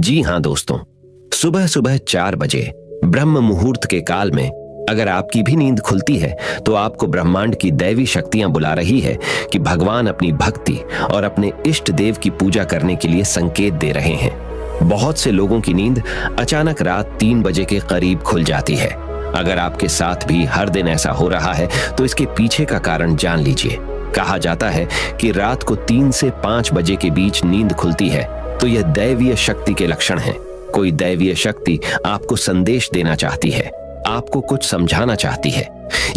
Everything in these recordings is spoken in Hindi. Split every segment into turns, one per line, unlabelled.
जी हाँ दोस्तों, सुबह सुबह 4 बजे ब्रह्म मुहूर्त के काल में अगर आपकी भी नींद खुलती है तो आपको ब्रह्मांड की दैवी शक्तियां बुला रही है कि भगवान अपनी भक्ति और अपने इष्ट देव की पूजा करने के लिए संकेत दे रहे हैं। बहुत से लोगों की नींद अचानक रात 3 बजे के करीब खुल जाती है। अगर आपके साथ भी हर दिन ऐसा हो रहा है तो इसके पीछे का कारण जान लीजिए। कहा जाता है कि रात को 3 से 5 बजे के बीच नींद खुलती है तो यह दैवीय शक्ति के लक्षण है। कोई दैवीय शक्ति आपको संदेश देना चाहती है, आपको कुछ समझाना चाहती है।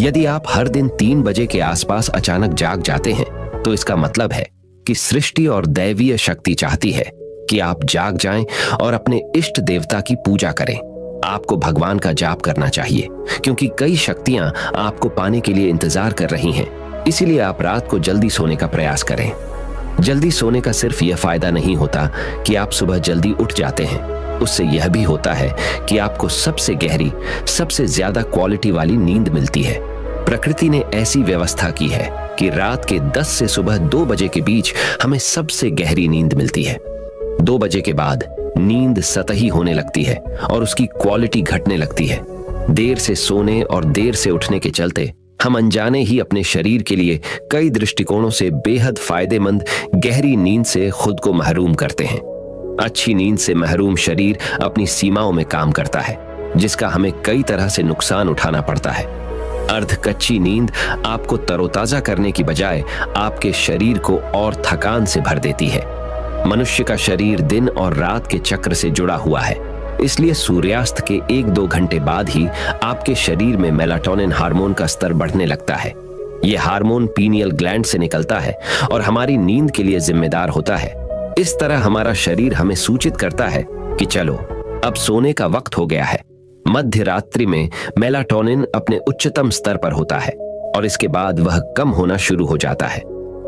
यदि आप हर दिन 3 बजे के आसपास अचानक जाग जाते हैं तो इसका मतलब है कि सृष्टि और दैवीय शक्ति चाहती है कि आप जाग जाएं और अपने इष्ट देवता की पूजा करें। आपको भगवान का जाप करना चाहिए क्योंकि कई शक्तियां आपको पाने के लिए इंतजार कर रही हैं। इसीलिए आप रात को जल्दी सोने का प्रयास करें। जल्दी सोने का सिर्फ यह फायदा नहीं होता कि आप सुबह जल्दी उठ जाते हैं, उससे यह भी होता है कि आपको सबसे गहरी, सबसे ज्यादा क्वालिटी वाली नींद मिलती है। प्रकृति ने ऐसी व्यवस्था की है कि रात के 10 से सुबह 2 बजे के बीच हमें सबसे गहरी नींद मिलती है। 2 बजे के बाद नींद सतही होने लगती है और उसकी क्वालिटी घटने लगती है। देर से सोने और देर से उठने के चलते हम अनजाने ही अपने शरीर के लिए कई दृष्टिकोणों से बेहद फायदेमंद गहरी नींद से खुद को महरूम करते हैं। अच्छी नींद से महरूम शरीर अपनी सीमाओं में काम करता है, जिसका हमें कई तरह से नुकसान उठाना पड़ता है। अर्ध कच्ची नींद आपको तरोताजा करने की बजाय आपके शरीर को और थकान से भर देती है। मनुष्य का शरीर दिन और रात के चक्र से जुड़ा हुआ है, इसलिए सूर्यास्त के 1-2 घंटे बाद ही आपके शरीर में मेलाटोनिन हार्मोन का स्तर बढ़ने लगता है। यह हार्मोन पीनियल ग्लैंड से निकलता है और हमारी नींद के लिए जिम्मेदार होता है। इस तरह हमारा शरीर हमें सूचित करता है कि चलो अब सोने का वक्त हो गया है। मध्य रात्रि में मेलाटोनिन अपने उच्चतम स्तर पर होता है और इसके बाद वह कम होना शुरू हो जाता है।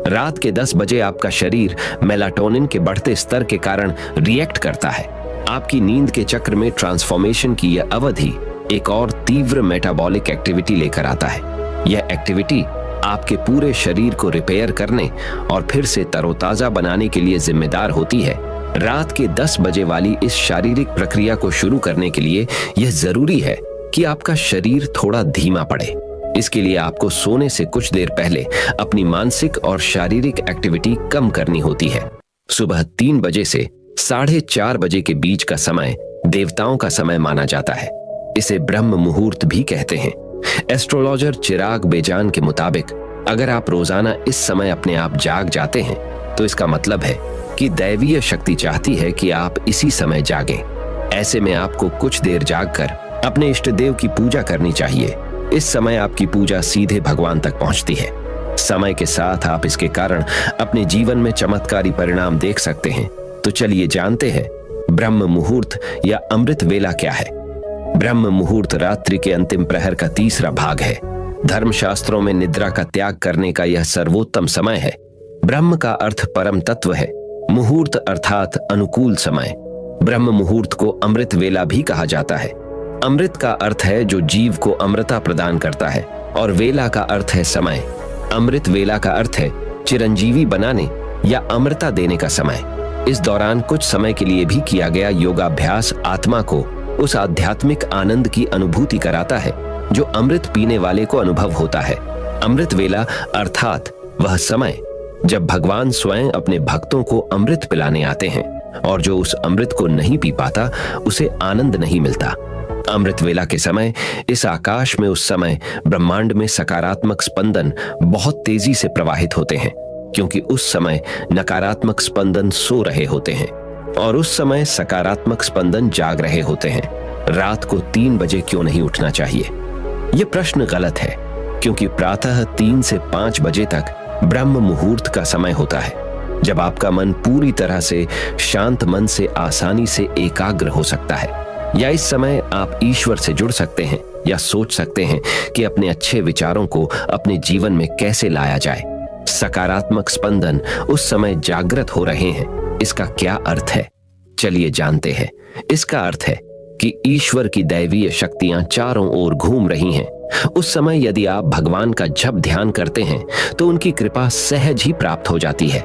रात के 10 बजे आपका शरीर मेलाटोनिन के बढ़ते स्तर के कारण रिएक्ट करता है। आपकी नींद के चक्र में ट्रांसफॉर्मेशन की यह अवधि एक और तीव्र मेटाबॉलिक एक्टिविटी लेकर आता है। यह एक्टिविटी आपके पूरे शरीर को रिपेयर करने और फिर से तरोताजा बनाने के लिए जिम्मेदार होती है। रात के 10 बजे वाली इस शारीरिक प्रक्रिया को शुरू करने के लिए यह जरूरी है कि आपका शरीर थोड़ा धीमा पड़े। इसके लिए आपको सोने से कुछ देर पहले अपनी मानसिक और शारीरिक एक्टिविटी कम करनी होती है। सुबह 3 बजे से 4:30 बजे के बीच का समय देवताओं का समय माना जाता है। इसे ब्रह्म मुहूर्त भी कहते हैं। एस्ट्रोलॉजर चिराग बेजान के मुताबिक अगर आप रोजाना इस समय अपने आप जाग जाते हैं तो इसका मतलब है कि दैवीय शक्ति चाहती है कि आप इसी समय जागें। ऐसे में आपको कुछ देर जागकर अपने इष्ट देव की पूजा करनी चाहिए। इस समय आपकी पूजा सीधे भगवान तक पहुंचती है। समय के साथ आप इसके कारण अपने जीवन में चमत्कारी परिणाम देख सकते हैं। तो चलिए जानते हैं ब्रह्म मुहूर्त या अमृत वेला क्या है। ब्रह्म मुहूर्त रात्रि के अंतिम प्रहर का तीसरा भाग है। धर्मशास्त्रों में निद्रा का त्याग करने का यह सर्वोत्तम समय है। ब्रह्म का अर्थ परम तत्व है, मुहूर्त अर्थात अनुकूल समय। ब्रह्म मुहूर्त को अमृत वेला भी कहा जाता है। अमृत का अर्थ है जो जीव को अमृता प्रदान करता है और वेला का अर्थ है समय। अमृत वेला का अर्थ है चिरंजीवी बनाने या अमृता देने का समय। इस दौरान कुछ समय के लिए भी किया गया योगाभ्यास आत्मा को उस आध्यात्मिक आनंद की अनुभूति कराता है जो अमृत पीने वाले को अनुभव होता है। अमृत वेला अर्थात वह समय जब भगवान स्वयं अपने भक्तों को अमृत पिलाने आते हैं और जो उस अमृत को नहीं पी पाता उसे आनंद नहीं मिलता। अमृत वेला के समय इस आकाश में उस समय ब्रह्मांड में सकारात्मक स्पंदन बहुत तेजी से प्रवाहित होते हैं, क्योंकि उस समय नकारात्मक स्पंदन सो रहे होते हैं और उस समय सकारात्मक स्पंदन जाग रहे होते हैं। रात को 3 बजे क्यों नहीं उठना चाहिए? यह प्रश्न गलत है, क्योंकि प्रातः 3 से 5 बजे तक ब्रह्म मुहूर्त का समय होता है, जब आपका मन पूरी तरह से शांत मन से आसानी से एकाग्र हो सकता है। या इस समय आप ईश्वर से जुड़ सकते हैं या सोच सकते हैं कि अपने अच्छे विचारों को अपने जीवन में कैसे लाया जाए। सकारात्मक स्पंदन उस समय जागृत हो रहे हैं। इसका क्या अर्थ है? चलिए जानते हैं। इसका अर्थ है कि ईश्वर की दैवीय शक्तियां चारों ओर घूम रही हैं। उस समय यदि आप भगवान का जप ध्यान करते हैं तो उनकी कृपा सहज ही प्राप्त हो जाती है।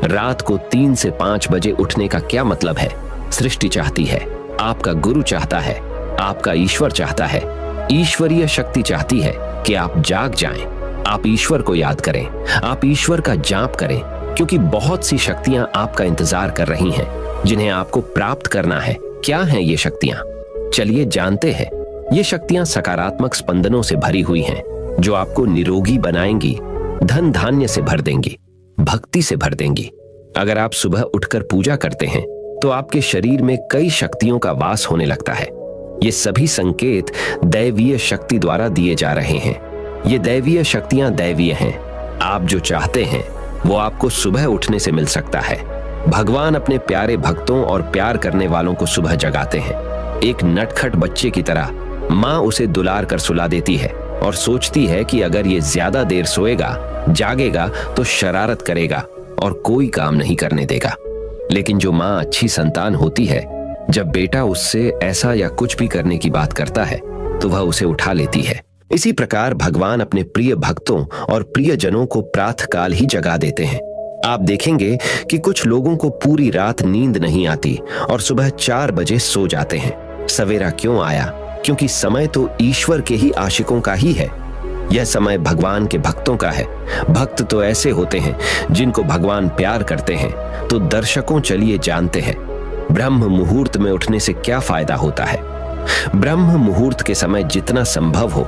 रात को 3 से 5 बजे उठने का क्या मतलब है? सृष्टि चाहती है, आपका गुरु चाहता है, आपका ईश्वर चाहता है। ईश्वरीय शक्ति चाहती है कि आप जाग जाएं, आप ईश्वर को याद करें, आप ईश्वर का जाप करें, क्योंकि बहुत सी शक्तियां आपका इंतजार कर रही हैं जिन्हें आपको प्राप्त करना है। क्या हैं ये शक्तियां? चलिए जानते हैं। ये शक्तियां सकारात्मक स्पंदनों से भरी हुई हैं जो आपको निरोगी बनाएंगी, धन धान्य से भर देंगी, भक्ति से भर देंगी। अगर आप सुबह उठकर पूजा करते हैं तो आपके शरीर में कई शक्तियों का वास होने लगता है। ये सभी संकेत दैवीय शक्ति द्वारा दिए जा रहे हैं। ये दैवीय शक्तियां दैवीय हैं। आप जो चाहते हैं वो आपको सुबह उठने से मिल सकता है। भगवान अपने प्यारे भक्तों और प्यार करने वालों को सुबह जगाते हैं। एक नटखट बच्चे की तरह माँ उसे दुलार कर सुला देती है और सोचती है कि अगर ये ज्यादा देर सोएगा, जागेगा तो शरारत करेगा और कोई काम नहीं करने देगा। लेकिन जो माँ अच्छी संतान होती है, जब बेटा उससे ऐसा या कुछ भी करने की बात करता है तो वह उसे उठा लेती है। इसी प्रकार भगवान अपने प्रिय भक्तों और प्रियजनों को प्रातःकाल ही जगा देते हैं। आप देखेंगे कि कुछ लोगों को पूरी रात नींद नहीं आती और सुबह 4 बजे सो जाते हैं। सवेरा क्यों आया? क्योंकि समय तो ईश्वर के ही आशिकों का ही है। यह समय भगवान के भक्तों का है। भक्त तो ऐसे होते हैं जिनको भगवान प्यार करते हैं। तो दर्शकों, चलिए जानते हैं ब्रह्म मुहूर्त में उठने से क्या फायदा होता है। ब्रह्म मुहूर्त के समय जितना संभव हो,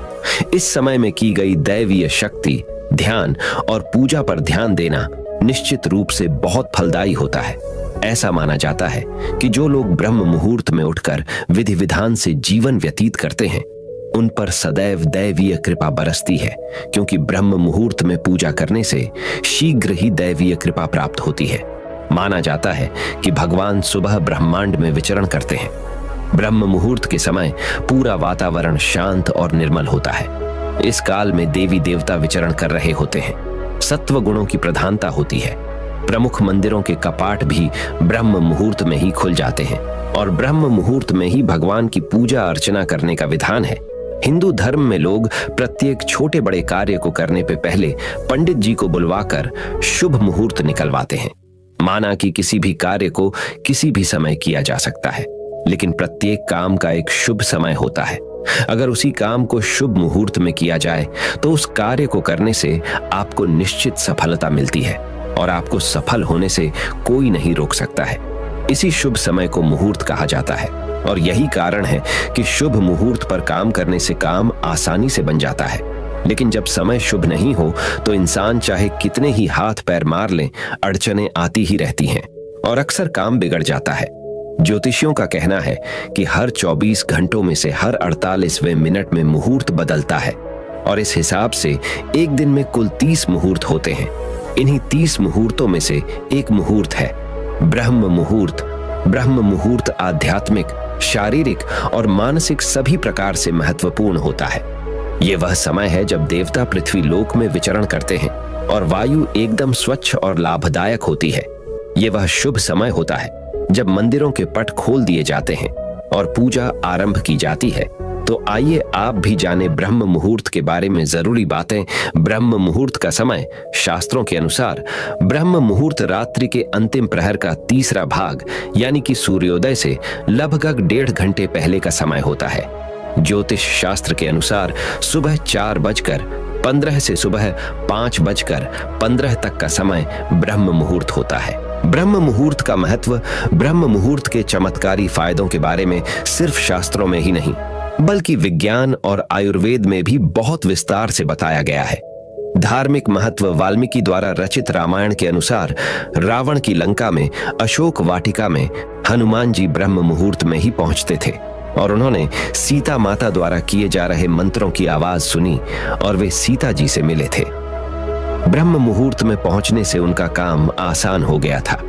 इस समय में की गई दैवीय शक्ति, ध्यान और पूजा पर ध्यान देना निश्चित रूप से बहुत फलदायी होता है। ऐसा माना जाता है कि जो लोग ब्रह्म मुहूर्त में उठकर विधि विधान से जीवन व्यतीत करते हैं, उन पर सदैव दैवीय कृपा बरसती है, क्योंकि ब्रह्म मुहूर्त में पूजा करने से शीघ्र ही दैवीय कृपा प्राप्त होती है। माना जाता है कि भगवान सुबह ब्रह्मांड में विचरण करते हैं। ब्रह्म मुहूर्त के समय पूरा वातावरण शांत और निर्मल होता है। इस काल में देवी देवता विचरण कर रहे होते हैं। सत्व गुणों की प्रधानता होती है। प्रमुख मंदिरों के कपाट भी ब्रह्म मुहूर्त में ही खुल जाते हैं और ब्रह्म मुहूर्त में ही भगवान की पूजा अर्चना करने का विधान है। हिंदू धर्म में लोग प्रत्येक छोटे बड़े कार्य को करने पे पहले पंडित जी को बुलवाकर शुभ मुहूर्त निकलवाते हैं। माना कि किसी भी कार्य को किसी भी समय किया जा सकता है, लेकिन प्रत्येक काम का एक शुभ समय होता है। अगर उसी काम को शुभ मुहूर्त में किया जाए तो उस कार्य को करने से आपको निश्चित सफलता मिलती है और आपको सफल होने से कोई नहीं रोक सकता है। इसी शुभ समय को मुहूर्त कहा जाता है और यही कारण है कि शुभ मुहूर्त पर काम करने से काम आसानी से बन जाता है। लेकिन जब समय शुभ नहीं हो तो इंसान चाहे कितने ही हाथ पैर मार ले, अड़चनें आती ही रहती हैं और अक्सर काम बिगड़ जाता है। ज्योतिषियों का कहना है कि हर 24 घंटों में से हर 48वें मिनट में मुहूर्त बदलता है और इस हिसाब से एक दिन में कुल 30 मुहूर्त होते हैं। इन्हीं 30 मुहूर्तों में से एक मुहूर्त है ब्रह्म मुहूर्त। ब्रह्म मुहूर्त आध्यात्मिक, शारीरिक और मानसिक सभी प्रकार से महत्वपूर्ण होता है। ये वह समय है जब देवता पृथ्वी लोक में विचरण करते हैं और वायु एकदम स्वच्छ और लाभदायक होती है। ये वह शुभ समय होता है जब मंदिरों के पट खोल दिए जाते हैं और पूजा आरंभ की जाती है। तो आइए आप भी जाने ब्रह्म मुहूर्त के बारे में जरूरी बातें। ब्रह्म मुहूर्त का समय शास्त्रों के अनुसार ब्रह्म मुहूर्त रात्रि के अंतिम प्रहर का तीसरा भाग यानी कि सूर्योदय से लगभग 1.5 घंटे पहले का समय होता है। ज्योतिष शास्त्र के अनुसार सुबह 4:15 से सुबह 5:15 तक का समय ब्रह्म मुहूर्त होता है। ब्रह्म मुहूर्त का महत्व, ब्रह्म मुहूर्त के चमत्कारी फायदों के बारे में सिर्फ शास्त्रों में ही नहीं बल्कि विज्ञान और आयुर्वेद में भी बहुत विस्तार से बताया गया है। धार्मिक महत्व, वाल्मीकि द्वारा रचित रामायण के अनुसार रावण की लंका में अशोक वाटिका में हनुमान जी ब्रह्म मुहूर्त में ही पहुंचते थे और उन्होंने सीता माता द्वारा किए जा रहे मंत्रों की आवाज सुनी और वे सीता जी से मिले थे। ब्रह्म मुहूर्त में पहुंचने से उनका काम आसान हो गया था।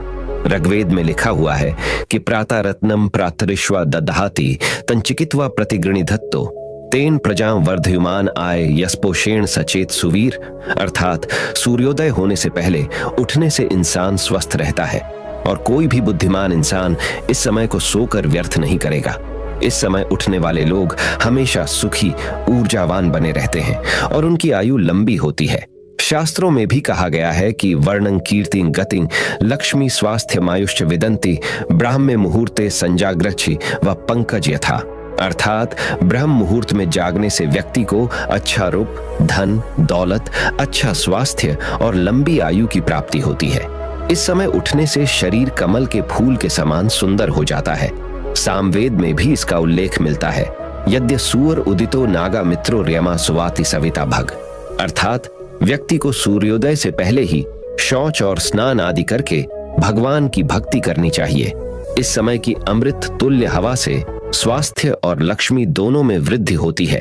ऋग्वेद में लिखा हुआ है कि प्रातः रत्नम प्रातरिश्वा ददहाति तंचिकित्वा प्रतिगृणिधत्तो तेन प्रजां वर्धयुमान आय यस्पोषेण सचेत सुवीर। अर्थात सूर्योदय होने से पहले उठने से इंसान स्वस्थ रहता है और कोई भी बुद्धिमान इंसान इस समय को सोकर व्यर्थ नहीं करेगा। इस समय उठने वाले लोग हमेशा सुखी, ऊर्जावान बने रहते हैं और उनकी आयु लंबी होती है। शास्त्रों में भी कहा गया है कि वर्णं कीर्ति गति लक्ष्मी स्वास्थ्य मायुष्च विदंती ब्राह्मे मुहूर्ते संजाग्रछि व पंकज यथा, अर्थात ब्रह्म मुहूर्त में जागने से व्यक्ति को अच्छा रूप, धन, दौलत, अच्छा स्वास्थ्य और लंबी आयु की प्राप्ति होती है। इस समय उठने से शरीर कमल के फूल के समान सुंदर हो जाता है। सामवेद में भी इसका उल्लेख मिलता है, यद्य सूर उदितो नागा मित्रो र्यमा सुवाति सविता भग, अर्थात व्यक्ति को सूर्योदय से पहले ही शौच और स्नान आदि करके भगवान की भक्ति करनी चाहिए। इस समय की अमृत तुल्य हवा से स्वास्थ्य और लक्ष्मी दोनों में वृद्धि होती है।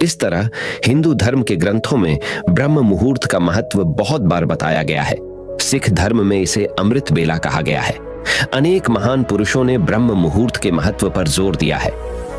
इस तरह हिंदू धर्म के ग्रंथों में ब्रह्म मुहूर्त का महत्व बहुत बार बताया गया है। सिख धर्म में इसे अमृत बेला कहा गया है। अनेक महान पुरुषों ने ब्रह्म मुहूर्त के महत्व पर जोर दिया है।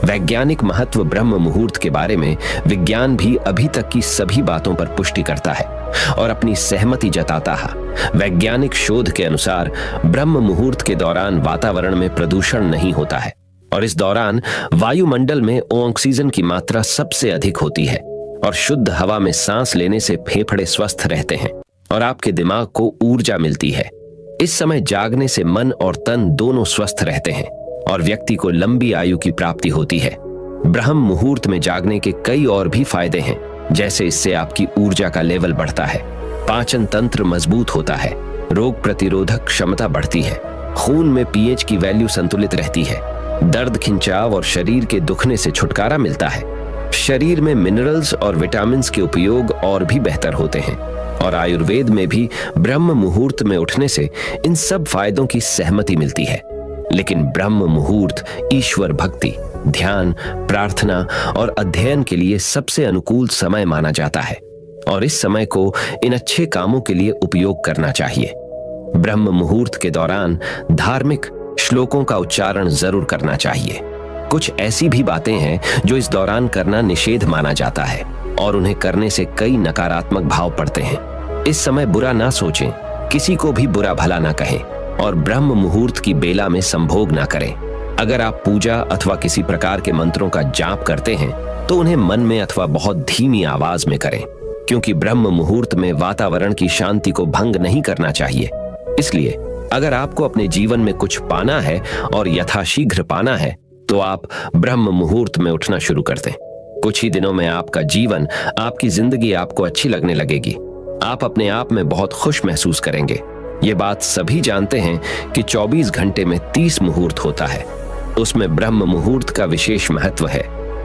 वैज्ञानिक महत्व ब्रह्म मुहूर्त के बारे में विज्ञान भी अभी तक की सभी बातों पर पुष्टि करता है और अपनी सहमति जताता है। वैज्ञानिक शोध के अनुसार ब्रह्म मुहूर्त के दौरान वातावरण में प्रदूषण नहीं होता है और इस दौरान वायुमंडल में ऑक्सीजन की मात्रा सबसे अधिक होती है और शुद्ध हवा में सांस लेने से फेफड़े स्वस्थ रहते हैं और आपके दिमाग को ऊर्जा मिलती है। इस समय जागने से मन और तन दोनों स्वस्थ रहते हैं और व्यक्ति को लंबी आयु की प्राप्ति होती है। ब्रह्म मुहूर्त में जागने के कई और भी फायदे हैं, जैसे इससे आपकी ऊर्जा का लेवल बढ़ता है, पाचन तंत्र मजबूत होता है, रोग प्रतिरोधक क्षमता बढ़ती है, खून में पीएच की वैल्यू संतुलित रहती है, दर्द, खिंचाव और शरीर के दुखने से छुटकारा मिलता है, शरीर में मिनरल्स और विटामिन्स के उपयोग और भी बेहतर होते हैं और आयुर्वेद में भी ब्रह्म मुहूर्त में उठने से इन सब फायदों की सहमति मिलती है। लेकिन ब्रह्म मुहूर्त ईश्वर भक्ति, ध्यान, प्रार्थना और अध्ययन के लिए सबसे अनुकूल समय माना जाता है और इस समय को इन अच्छे कामों के लिए उपयोग करना चाहिए। ब्रह्म मुहूर्त के दौरान धार्मिक श्लोकों का उच्चारण जरूर करना चाहिए। कुछ ऐसी भी बातें हैं जो इस दौरान करना निषेध माना जाता है और उन्हें करने से कई नकारात्मक भाव पड़ते हैं। इस समय बुरा ना सोचें, किसी को भी बुरा भला ना कहें और ब्रह्म मुहूर्त की बेला में संभोग ना करें। अगर आप पूजा अथवा किसी प्रकार के मंत्रों का जाप करते हैं तो उन्हें मन में अथवा बहुत धीमी आवाज में करें, क्योंकि ब्रह्म मुहूर्त में वातावरण की शांति को भंग नहीं करना चाहिए। इसलिए अगर आपको अपने जीवन में कुछ पाना है और यथाशीघ्र पाना है तो आप ब्रह्म मुहूर्त में उठना शुरू कर दें। कुछ ही दिनों में आपका जीवन, आपकी जिंदगी आपको अच्छी लगने लगेगी। आप अपने आप में बहुत खुश महसूस करेंगे। ये बात सभी जानते हैं कि 24 घंटे में 30 मुहूर्त होता है। उसमें ब्रह्म मुहूर्त का विशेष महत्व है।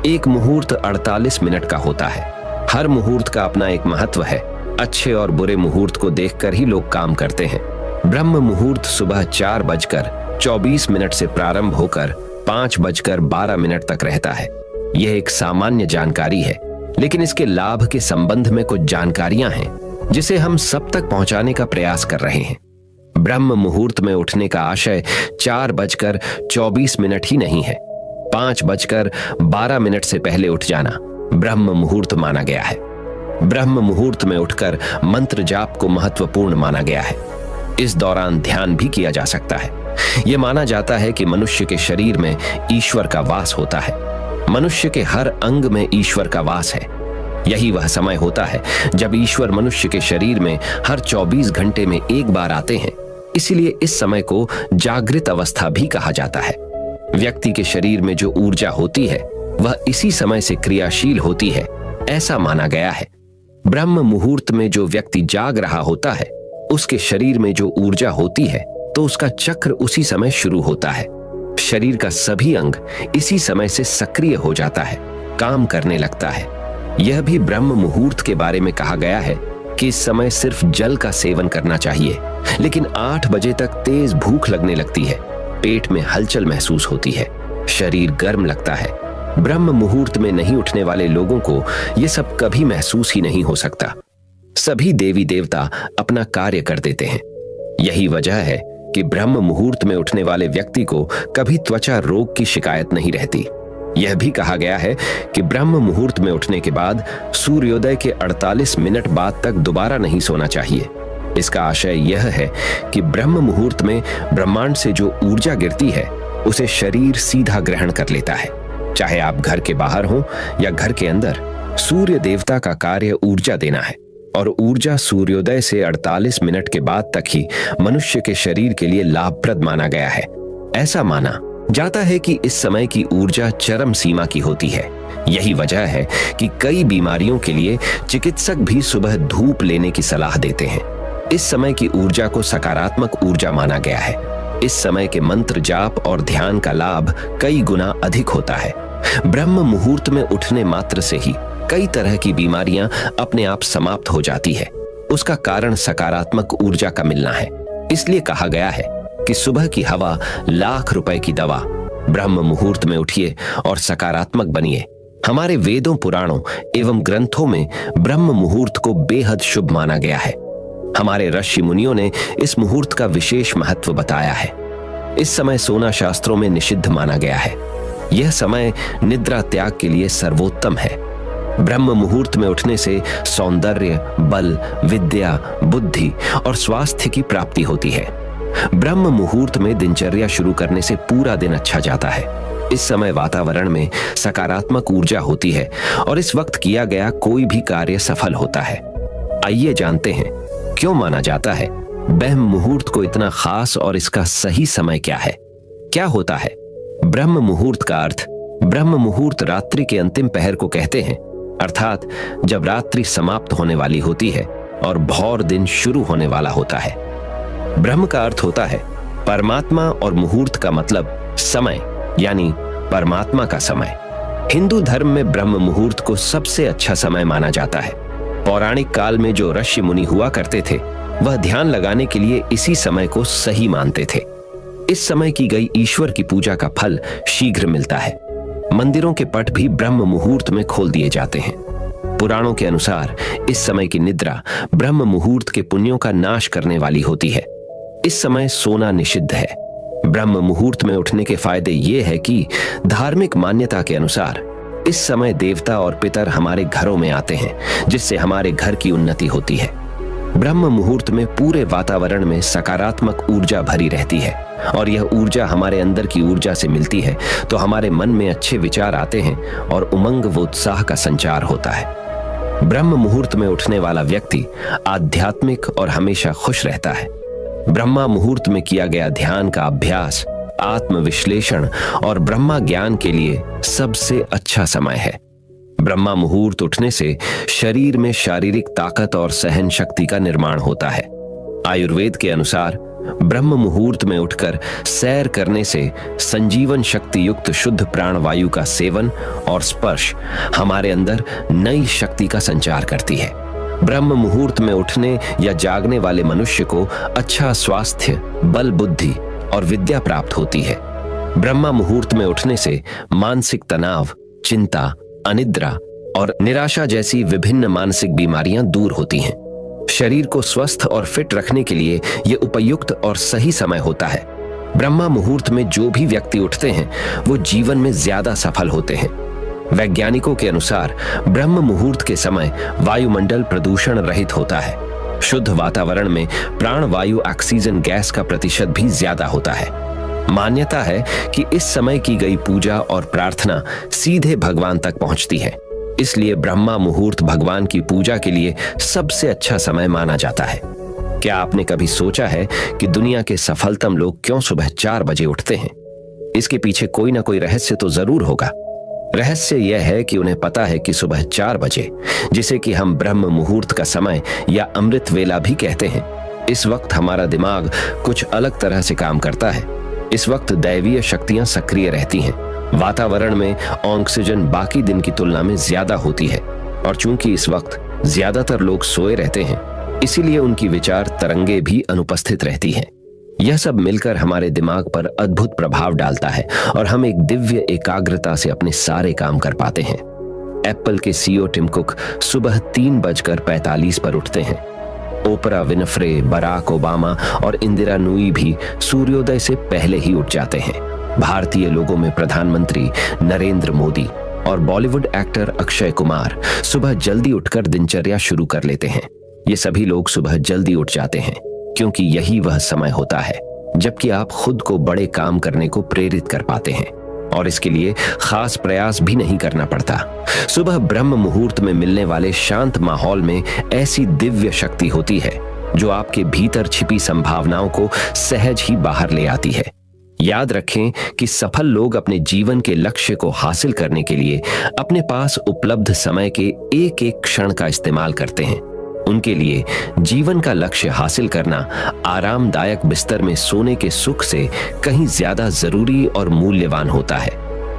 एक मुहूर्त 48 मिनट का होता है। हर मुहूर्त का अपना एक महत्व है। अच्छे और बुरे मुहूर्त को देखकर ही लोग काम करते हैं। ब्रह्म मुहूर्त सुबह 4:24 से प्रारंभ होकर 5:12 तक रहता है। यह एक सामान्य जानकारी है, लेकिन इसके लाभ के संबंध में कुछ जानकारियां हैं जिसे हम सब तक पहुंचाने का प्रयास कर रहे हैं। ब्रह्म मुहूर्त में उठने का आशय 4:24 ही नहीं है। 5:12 से पहले उठ जाना ब्रह्म मुहूर्त माना गया है। ब्रह्म मुहूर्त में उठकर मंत्र जाप को महत्वपूर्ण माना गया है। इस दौरान ध्यान भी किया जा सकता है। यह माना जाता है कि मनुष्य के शरीर में ईश्वर का वास होता है। मनुष्य के हर अंग में ईश्वर का वास है। यही वह समय होता है जब ईश्वर मनुष्य के शरीर में हर 24 घंटे में एक बार आते हैं। इसीलिए इस समय को जागृत अवस्था भी कहा जाता है। व्यक्ति के शरीर में जो ऊर्जा होती है वह इसी समय से क्रियाशील होती है, ऐसा माना गया है। ब्रह्म मुहूर्त में जो व्यक्ति जाग रहा होता है उसके शरीर में जो ऊर्जा होती है तो उसका चक्र उसी समय शुरू होता है। शरीर का सभी अंग इसी समय से सक्रिय हो जाता है, काम करने लगता है। यह भी ब्रह्म मुहूर्त के बारे में कहा गया है कि इस समय सिर्फ जल का सेवन करना चाहिए, लेकिन 8 बजे तक तेज भूख लगने लगती है, पेट में हलचल महसूस होती है, शरीर गर्म लगता है। ब्रह्म मुहूर्त में नहीं उठने वाले लोगों को यह सब कभी महसूस ही नहीं हो सकता। सभी देवी देवता अपना कार्य कर देते हैं। यही वजह है कि ब्रह्म मुहूर्त में उठने वाले व्यक्ति को कभी त्वचा रोग की शिकायत नहीं रहती। यह भी कहा गया है कि ब्रह्म मुहूर्त में उठने के बाद सूर्योदय के 48 मिनट बाद तक दोबारा नहीं सोना चाहिए। इसका आशय यह है कि ब्रह्म मुहूर्त में ब्रह्मांड से जो ऊर्जा गिरती है उसे शरीर सीधा ग्रहण कर लेता है। चाहे आप घर के बाहर हों या घर के अंदर, सूर्य देवता का कार्य ऊर्जा देना है और ऊर्जा सूर्योदय से 48 मिनट के बाद तक ही मनुष्य के शरीर के लिए लाभप्रद माना गया है। ऐसा माना जाता है कि इस समय की ऊर्जा चरम सीमा की होती है। यही वजह है कि कई बीमारियों के लिए चिकित्सक भी सुबह धूप लेने की सलाह देते हैं। इस समय की ऊर्जा को सकारात्मक ऊर्जा माना गया है। इस समय के मंत्र जाप और ध्यान का लाभ कई गुना अधिक होता है। ब्रह्म मुहूर्त में उठने मात्र से ही कई तरह की बीमारियां अपने आप समाप्त हो जाती है। उसका कारण सकारात्मक ऊर्जा का मिलना है। इसलिए कहा गया है कि सुबह की हवा लाख रुपए की दवा। ब्रह्म मुहूर्त में उठिए और सकारात्मक बनिए। हमारे वेदों, पुराणों एवं ग्रंथों में ब्रह्म मुहूर्त को बेहद शुभ माना गया है। हमारे ऋषि मुनियों ने इस मुहूर्त का विशेष महत्व बताया है। इस समय सोना शास्त्रों में निषिद्ध माना गया है। यह समय निद्रा त्याग के लिए सर्वोत्तम है। ब्रह्म मुहूर्त में उठने से सौंदर्य, बल, विद्या, बुद्धि और स्वास्थ्य की प्राप्ति होती है। ब्रह्म मुहूर्त में दिनचर्या शुरू करने से पूरा दिन अच्छा जाता है। इस समय वातावरण में सकारात्मक ऊर्जा होती है और इस वक्त किया गया कोई भी कार्य सफल होता है। आइए जानते हैं क्यों माना जाता है ब्रह्म मुहूर्त को इतना खास और इसका सही समय क्या है। क्या होता है ब्रह्म मुहूर्त का अर्थ? ब्रह्म मुहूर्त रात्रि के अंतिम पहर को कहते हैं, अर्थात जब रात्रि समाप्त होने वाली होती है और भौर दिन शुरू होने वाला होता है। ब्रह्म का अर्थ होता है परमात्मा और मुहूर्त का मतलब समय, यानी परमात्मा का समय। हिंदू धर्म में ब्रह्म मुहूर्त को सबसे अच्छा समय माना जाता है। पौराणिक काल में जो ऋषि मुनि हुआ करते थे वह ध्यान लगाने के लिए इसी समय को सही मानते थे। इस समय की गई ईश्वर की पूजा का फल शीघ्र मिलता है। मंदिरों के पट भी ब्रह्म मुहूर्त में खोल दिए जाते हैं। पुराणों के अनुसार इस समय की निद्रा ब्रह्म मुहूर्त के पुण्यों का नाश करने वाली होती है। इस समय सोना निषिद्ध है। ब्रह्म मुहूर्त में उठने के फायदे ये है कि धार्मिक मान्यता के अनुसार इस समय देवता और पितर हमारे घरों में आते हैं, जिससे हमारे घर की उन्नति होती है। ब्रह्म मुहूर्त में पूरे वातावरण में सकारात्मक ऊर्जा भरी रहती है और यह ऊर्जा हमारे अंदर की ऊर्जा से मिलती है तो हमारे मन में अच्छे विचार आते हैं और उमंग व उत्साह का संचार होता है। ब्रह्म मुहूर्त में उठने वाला व्यक्ति आध्यात्मिक और हमेशा खुश रहता है। ब्रह्मा मुहूर्त में किया गया ध्यान का अभ्यास, आत्मविश्लेषण और ब्रह्मा ज्ञान के लिए सबसे अच्छा समय है। ब्रह्मा मुहूर्त उठने से शरीर में शारीरिक ताकत और सहन शक्ति का निर्माण होता है। आयुर्वेद के अनुसार ब्रह्म मुहूर्त में उठकर सैर करने से संजीवन शक्ति युक्त शुद्ध प्राणवायु का सेवन और स्पर्श हमारे अंदर नई शक्ति का संचार करती है। ब्रह्म मुहूर्त में उठने या जागने वाले मनुष्य को अच्छा स्वास्थ्य, बल, बुद्धि और विद्या प्राप्त होती है। ब्रह्मा मुहूर्त में उठने से मानसिक तनाव, चिंता, अनिद्रा और निराशा जैसी विभिन्न मानसिक बीमारियां दूर होती हैं। शरीर को स्वस्थ और फिट रखने के लिए यह उपयुक्त और सही समय होता है। ब्रह्मा मुहूर्त में जो भी व्यक्ति उठते हैं वो जीवन में ज्यादा सफल होते हैं। वैज्ञानिकों के अनुसार ब्रह्म मुहूर्त के समय वायुमंडल प्रदूषण रहित होता है। शुद्ध वातावरण में प्राणवायु ऑक्सीजन गैस का प्रतिशत भी ज्यादा होता है। मान्यता है कि इस समय की गई पूजा और प्रार्थना सीधे भगवान तक पहुंचती है। इसलिए ब्रह्मा मुहूर्त भगवान की पूजा के लिए सबसे अच्छा समय माना जाता है। क्या आपने कभी सोचा है कि दुनिया के सफलतम लोग क्यों सुबह 4 बजे उठते हैं? इसके पीछे कोई ना कोई रहस्य तो जरूर होगा। रहस्य यह है कि उन्हें पता है कि सुबह 4 बजे, जिसे कि हम ब्रह्म मुहूर्त का समय या अमृत वेला भी कहते हैं, इस वक्त हमारा दिमाग कुछ अलग तरह से काम करता है। इस वक्त दैवीय शक्तियां सक्रिय रहती हैं। वातावरण में ऑक्सीजन बाकी दिन की तुलना में ज्यादा होती है और चूंकि इस वक्त ज्यादातर लोग सोए रहते हैं, इसीलिए उनकी विचार तरंगे भी अनुपस्थित रहती हैं। यह सब मिलकर हमारे दिमाग पर अद्भुत प्रभाव डालता है और हम एक दिव्य एकाग्रता से अपने सारे काम कर पाते हैं। एप्पल के सीईओ टिम कुक सुबह 3:45 पर उठते हैं। ओपरा विनफ्रे, बराक ओबामा और इंदिरा नूई भी सूर्योदय से पहले ही उठ जाते हैं। भारतीय लोगों में प्रधानमंत्री नरेंद्र मोदी और बॉलीवुड एक्टर अक्षय कुमार सुबह जल्दी उठकर दिनचर्या शुरू कर लेते हैं। ये सभी लोग सुबह जल्दी उठ जाते हैं क्योंकि यही वह समय होता है जबकि आप खुद को बड़े काम करने को प्रेरित कर पाते हैं। और इसके लिए खास प्रयास भी नहीं करना पड़ता। सुबह ब्रह्म मुहूर्त में मिलने वाले शांत माहौल में ऐसी दिव्य शक्ति होती है जो आपके भीतर छिपी संभावनाओं को सहज ही बाहर ले आती है। याद रखें कि सफल लोग अपने जीवन के लक्ष्य को हासिल करने के लिए अपने पास उपलब्ध समय के एक एक क्षण का इस्तेमाल करते हैं। उनके लिए जीवन का लक्ष्य हासिल करना आरामदायक बिस्तर में सोने के सुख से कहीं ज्यादा जरूरी और मूल्यवान होता है।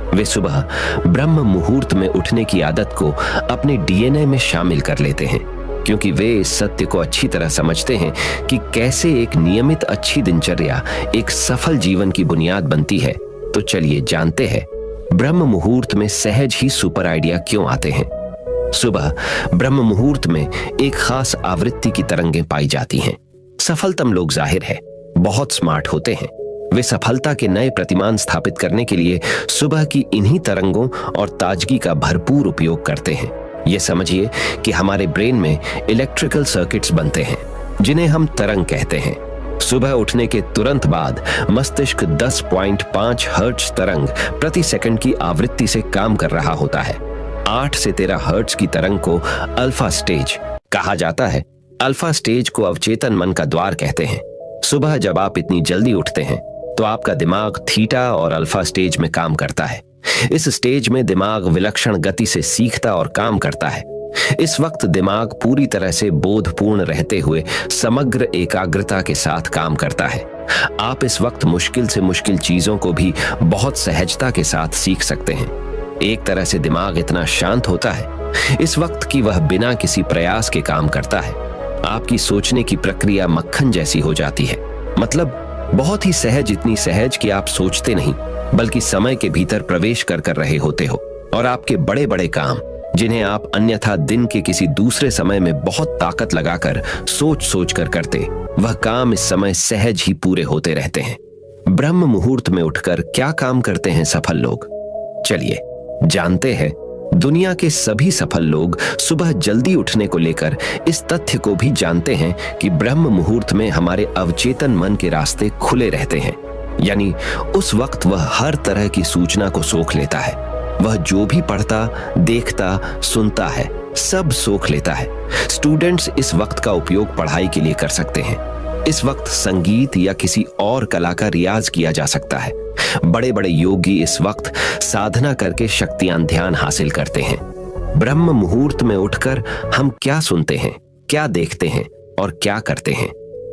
वे सुबह ब्रह्म मुहूर्त में उठने की आदत को अपने डीएनए में शामिल कर लेते हैं, क्योंकि वे इस सत्य को अच्छी तरह समझते हैं कि कैसे एक नियमित अच्छी दिनचर्या एक सफल जीवन की बुनियाद बनती है। तो चलिए जानते हैं ब्रह्म मुहूर्त में सहज ही सुपर आइडिया क्यों आते हैं। सुबह ब्रह्म मुहूर्त में एक खास आवृत्ति की तरंगें पाई जाती हैं। सफलतम लोग जाहिर है बहुत स्मार्ट होते हैं। वे सफलता के नए प्रतिमान स्थापित करने के लिए सुबह की इन्हीं तरंगों और ताजगी का भरपूर उपयोग करते हैं। ये समझिए कि हमारे ब्रेन में इलेक्ट्रिकल सर्किट्स बनते हैं जिन्हें हम तरंग कहते हैं। सुबह उठने के तुरंत बाद मस्तिष्क 10.5 हर्ट्ज तरंग प्रति सेकंड की आवृत्ति से काम कर रहा होता है। 8 से 13 हर्ट्ज की तरंग को अल्फा स्टेज कहा जाता है। अल्फा स्टेज को अवचेतन मन का द्वार कहते हैं। सुबह जब आप इतनी जल्दी उठते हैं तो आपका दिमाग थीटा और अल्फा स्टेज में काम करता है। इस स्टेज में दिमाग विलक्षण गति से सीखता और काम करता है। इस वक्त दिमाग पूरी तरह से बोधपूर्ण रहते हुए समग्र एकाग्रता के साथ काम करता है। आप इस वक्त मुश्किल से मुश्किल चीजों को भी बहुत सहजता के साथ सीख सकते हैं। एक तरह से दिमाग इतना शांत होता है इस वक्त कि वह बिना किसी प्रयास के काम करता है। आपकी सोचने की प्रक्रिया मक्खन जैसी हो जाती है, मतलब बहुत ही सहज, इतनी सहज कि आप सोचते नहीं बल्कि समय के भीतर प्रवेश कर रहे होते हो। और आपके बड़े बड़े काम जिन्हें आप अन्यथा दिन के किसी दूसरे समय में बहुत ताकत लगाकर सोच कर करते, वह काम इस समय सहज ही पूरे होते रहते हैं। ब्रह्म मुहूर्त में उठकर क्या काम करते हैं सफल लोग, चलिए जानते हैं। दुनिया के सभी सफल लोग सुबह जल्दी उठने को लेकर इस तथ्य को भी जानते हैं कि ब्रह्म मुहूर्त में हमारे अवचेतन मन के रास्ते खुले रहते हैं। यानी उस वक्त वह हर तरह की सूचना को सोख लेता है। वह जो भी पढ़ता, देखता, सुनता है, सब सोख लेता है। स्टूडेंट्स इस वक्त का उपयोग पढ़ाई के लिए कर सकते हैं। इस वक्त संगीत या किसी और कला का रियाज किया जा सकता है। बड़े बड़े योगी इस वक्त साधना करके शक्तियां ध्यान हासिल करते हैं। ब्रह्म मुहूर्त में उठकर हम क्या सुनते हैं, क्या देखते हैं और क्या करते हैं,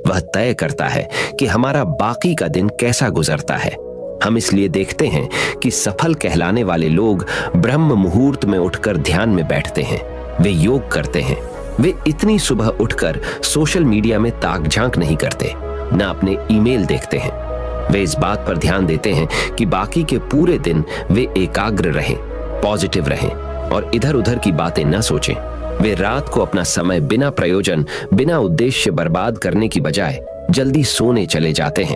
वह तय करता है कि हमारा बाकी का दिन कैसा गुजरता है। हम इसलिए देखते हैं कि सफल कहलाने वाले लोग ब्रह्म मुहूर्त में उठकर ध्यान में बैठते हैं, वे योग करते हैं। वे इतनी सुबह उठकर सोशल मीडिया में ताक झांक नहीं करते, न अपने ईमेल देखते हैं। वे इस बात पर ध्यान देते हैं कि बाकी के पूरे दिन वे एकाग्र रहें, पॉजिटिव रहें और इधर उधर की बातें न सोचें। वे रात को अपना समय बिना प्रयोजन, बिना उद्देश्य बर्बाद करने की बजाय जल्दी सोने चले जाते हैं।